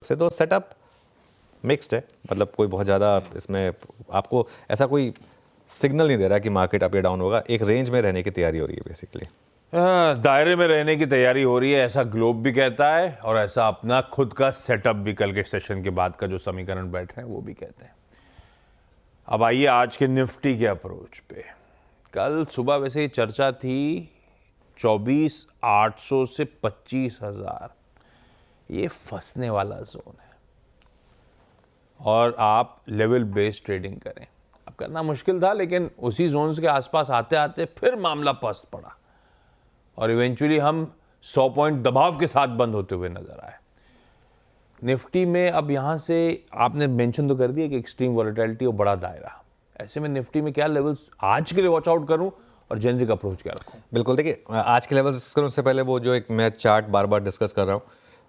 से तो setup mixed है, मतलब कोई बहुत ज़्यादा इसमें आपको ऐसा कोई सिग्नल नहीं दे रहा कि मार्केट अप या डाउन होगा, एक रेंज में रहने की तैयारी हो रही है बेसिकली। दायरे में रहने की तैयारी हो रही है, ऐसा ग्लोब भी कहता है और ऐसा अपना खुद का सेटअप भी कल के सेशन के बाद का जो समीकरण बैठ रहे हैं वो भी कहते हैं। अब आइए आज के निफ्टी के अप्रोच पे। कल सुबह वैसे ही चर्चा थी 24,800 से 25,000, ये फंसने वाला जोन है और आप लेवल बेस्ड ट्रेडिंग करें। अब करना मुश्किल था, लेकिन उसी जोन्स के आसपास आते आते फिर मामला पस्त पड़ा और इवेंचुअली हम 100 पॉइंट दबाव के साथ बंद होते हुए नजर आए निफ्टी में। अब यहां से आपने मेंशन तो कर दिया कि एक्सट्रीम वॉलेटिलिटी और बड़ा दायरा, ऐसे में निफ्टी में क्या लेवल्स आज के लिए वॉच आउट करूं और जेनरिक अप्रोच क्या रखूं? बिल्कुल, देखिए आज के लेवल्स डिस्कस करने से पहले वो जो एक मैं चार्ट बार बार डिस्कस कर रहा हूँ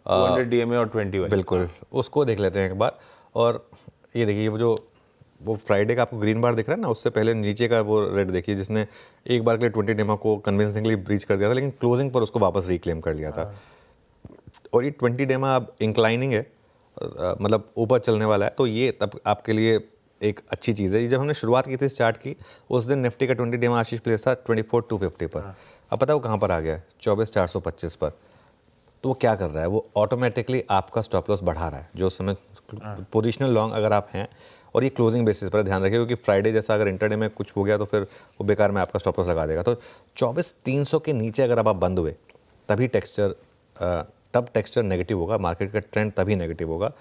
200 DMA और 20 बिल्कुल उसको देख लेते हैं एक बार। और ये देखिए वो फ्राइडे का आपको ग्रीन बार दिख रहा है ना, उससे पहले नीचे का वो रेड देखिए जिसने एक बार के लिए 20 डेमा को कन्विंसिंगली ब्रीच कर दिया था, लेकिन क्लोजिंग पर उसको वापस रिक्लेम कर लिया था। और ये 20 डेमा अब इंक्लाइनिंग है, मतलब ऊपर चलने वाला है, तो ये तब आपके लिए एक अच्छी चीज़ है। जब हमने शुरुआत की थी इस चार्ट की, उस दिन निफ्टी का 20 डेमा आशीष प्लेस था 24,250 पर। अब पता है वो कहाँ पर आ गया है? 24,425 पर। तो वो क्या कर रहा है? वो ऑटोमेटिकली आपका स्टॉप लॉस बढ़ा रहा है, जो उस समय पोजिशनल लॉन्ग अगर आप हैं, और ये क्लोजिंग बेसिस पर ध्यान रखिए, क्योंकि फ्राइडे जैसा अगर इंटरडे में कुछ हो गया तो फिर वो बेकार में आपका स्टॉप लॉस लगा देगा। तो 24,300 के नीचे अगर आप बंद हुए तभी टेक्सचर नेगेटिव होगा, मार्केट का ट्रेंड तभी नेगेटिव होगा।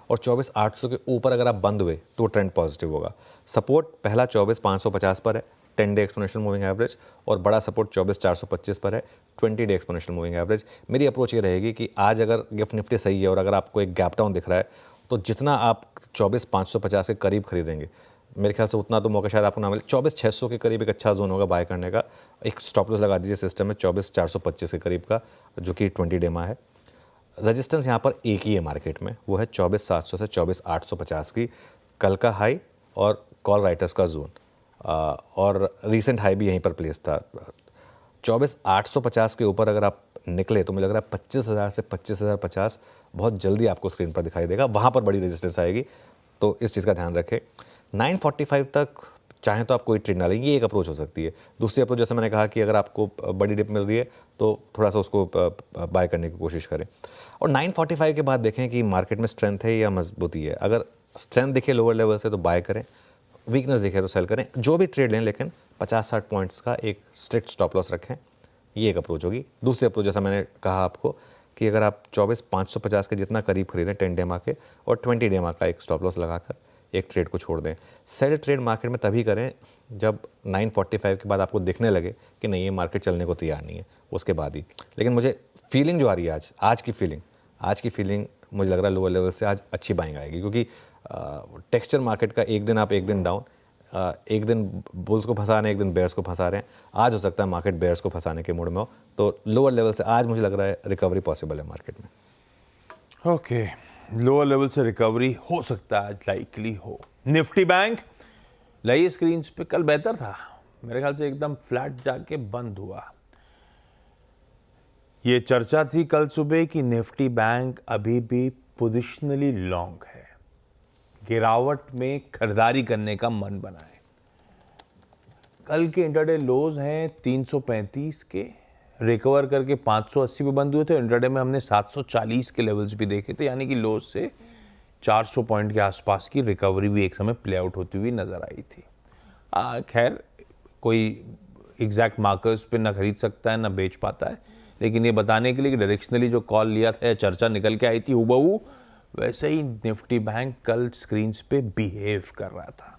और 24,800 के ऊपर अगर आप बंद हुए तो ट्रेंड पॉजिटिव होगा। सपोर्ट पहला 24,550 पर है 10 डे एक्सपोनेंशियल मूविंग एवरेज, और बड़ा सपोर्ट 24,425 पर है 20 डे एक्सपोनेंशियल मूविंग एवरेज। मेरी अप्रोच ये रहेगी कि आज अगर गिफ्ट निफ्टी सही है और अगर आपको एक गैप डाउन दिख रहा है, तो जितना आप 24,550 के करीब खरीदेंगे, मेरे ख्याल से उतना तो मौका शायद आपको ना मिले। 24,600 के करीब एक अच्छा जोन होगा बाय करने का। एक स्टॉप लॉस लगा दीजिए सिस्टम में 24,425 के करीब का, जो कि 20 डेमा है। रेजिस्टेंस यहाँ पर एक ही है मार्केट में, वो है 24,700 से 24,850 की कल का हाई और कॉल राइटर्स का जोन, और रीसेंट हाई भी यहीं पर प्लेस था। 24,850 के ऊपर अगर आप निकले तो मुझे लग रहा है 25,000 से 25,050 बहुत जल्दी आपको स्क्रीन पर दिखाई देगा, वहाँ पर बड़ी रेजिस्टेंस आएगी, तो इस चीज़ का ध्यान रखें। 945 तक चाहे तो आप कोई ट्रेड ना लें, ये एक अप्रोच हो सकती है। दूसरी अप्रोच, जैसे मैंने कहा कि अगर आपको बड़ी डिप मिल रही है तो थोड़ा सा उसको बाय करने की कोशिश करें। और 945 के बाद देखें कि मार्केट में स्ट्रेंथ है या मजबूती है। अगर स्ट्रेंथ दिखे लोअर लेवल से तो बाय करें, वीकनेस दिखे तो सेल करें। जो भी ट्रेड लें, लेकिन 50-60 पॉइंट्स का एक स्ट्रिक्ट स्टॉप लॉस रखें, ये एक अप्रोच होगी। दूसरी अप्रोच, जैसा मैंने कहा आपको, कि अगर आप 24,550 के जितना करीब खरीदें 10 डेमा के, और 20 डेमा का एक स्टॉप लॉस लगाकर एक ट्रेड को छोड़ दें। सेल ट्रेड मार्केट में तभी करें जब 945 के बाद आपको दिखने लगे कि नहीं, ये मार्केट चलने को तैयार नहीं है, उसके बाद ही। लेकिन मुझे फीलिंग जो आ रही है आज की फीलिंग मुझे लग रहा है लोअर लेवल से आज अच्छी बाइंग आएगी, क्योंकि टेक्सचर मार्केट का एक दिन आप एक दिन डाउन, एक दिन बुल्स को फंसा रहे हैं, एक दिन बेयर्स को फंसा रहे हैं। आज हो सकता है मार्केट बेयर्स को फंसाने के मूड में हो, तो लोअर लेवल से आज मुझे लग रहा है रिकवरी पॉसिबल है मार्केट में। ओके, लोअर लेवल से रिकवरी हो सकता है, लाइकली हो। निफ्टी बैंक लाइए स्क्रीन पे, कल बेहतर था मेरे ख्याल से, एकदम फ्लैट जाके बंद हुआ। ये चर्चा थी कल सुबह कि निफ्टी बैंक अभी भी पोजिशनली लॉन्ग है, गिरावट में खरीदारी करने का मन बना है। कल के इंटरडे लोज हैं 335 के, रिकवर करके 580 पे बंद हुए थे। इंटरडे में हमने 740 के लेवल्स भी देखे थे, यानी कि लोज से 400 पॉइंट के आसपास की रिकवरी भी एक समय प्ले आउट होती हुई नजर आई थी। खैर, कोई एग्जैक्ट मार्कर्स पे ना खरीद सकता है ना बेच पाता है, लेकिन ये बताने के लिए कि डायरेक्शनली जो कॉल लिया था या चर्चा निकल के आई थी हुबहू वैसे ही निफ्टी बैंक कल स्क्रीन्स पे बिहेव कर रहा था।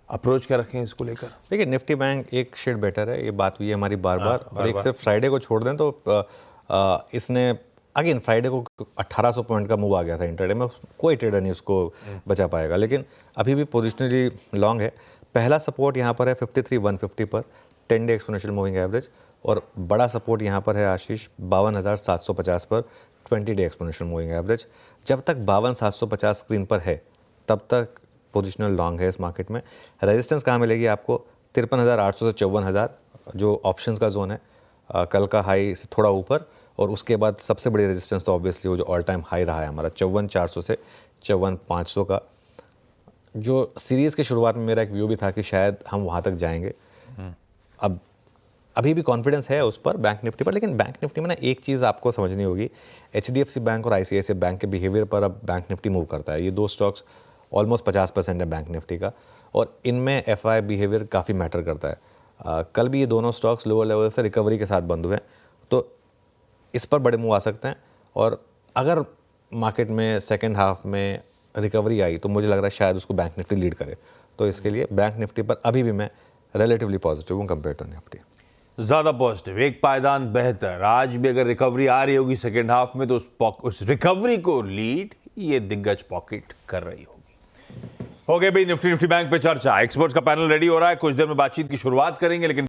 अप्रोच क्या रखें इसको लेकर? देखिए, निफ्टी बैंक एक शेड बेटर है, ये बात हुई है हमारी बार बार। और एक सिर्फ फ्राइडे को छोड़ दें तो इसने अगेन फ्राइडे को 1800 पॉइंट का मूव आ गया था इंटरडे में, कोई ट्रेडर नहीं उसको बचा पाएगा, लेकिन अभी भी पोजिशनली लॉन्ग है। पहला सपोर्ट यहाँ पर है 53,150 पर 10 डे एक्सपोनेंशियल मूविंग एवरेज, और बड़ा सपोर्ट यहाँ पर है आशीष 52,750 पर 20 डे एक्सपोनेंशियल मूविंग एवरेज। जब तक 52,750 स्क्रीन पर है तब तक पोजिशनल लॉन्ग है इस मार्केट में। रेजिस्टेंस कहाँ मिलेगी आपको? 53,800 से 54,000 जो ऑप्शंस का जोन है, कल का हाई से थोड़ा ऊपर, और उसके बाद सबसे बड़ी रेजिस्टेंस तो ऑब्वियसली वो जो ऑल टाइम हाई रहा है हमारा 54,400 से 54,500 का, जो सीरीज़ की शुरुआत में मेरा एक व्यू भी था कि शायद हम वहाँ तक जाएंगे। अब अभी भी कॉन्फिडेंस है उस पर बैंक निफ्टी पर, लेकिन बैंक निफ्टी में ना एक चीज़ आपको समझनी होगी, HDFC बैंक और ICICI बैंक के बिहेवियर पर अब बैंक निफ्टी मूव करता है। ये दो स्टॉक्स ऑलमोस्ट 50% है बैंक निफ्टी का, और इनमें FI बिहेवियर काफ़ी मैटर करता है। कल भी ये दोनों स्टॉक्स लोअर लेवल से रिकवरी के साथ बंद हुए हैं, तो इस पर बड़े मूव आ सकते हैं। और अगर मार्केट में सेकेंड हाफ में रिकवरी आई तो मुझे लग रहा है शायद उसको बैंक निफ्टी लीड करे। तो इसके लिए बैंक निफ्टी पर अभी भी मैं रिलेटिवली पॉजिटिव हूँ कंपेयर टू निफ्टी। ज्यादा पॉजिटिव, एक पायदान बेहतर। आज भी अगर रिकवरी आ रही होगी सेकेंड हाफ में, तो उस रिकवरी को लीड ये दिग्गज पॉकेट कर रही होगी। हो गए भाई निफ्टी बैंक पे चर्चा। एक्सपर्ट्स का पैनल रेडी हो रहा है, कुछ देर में बातचीत की शुरुआत करेंगे, लेकिन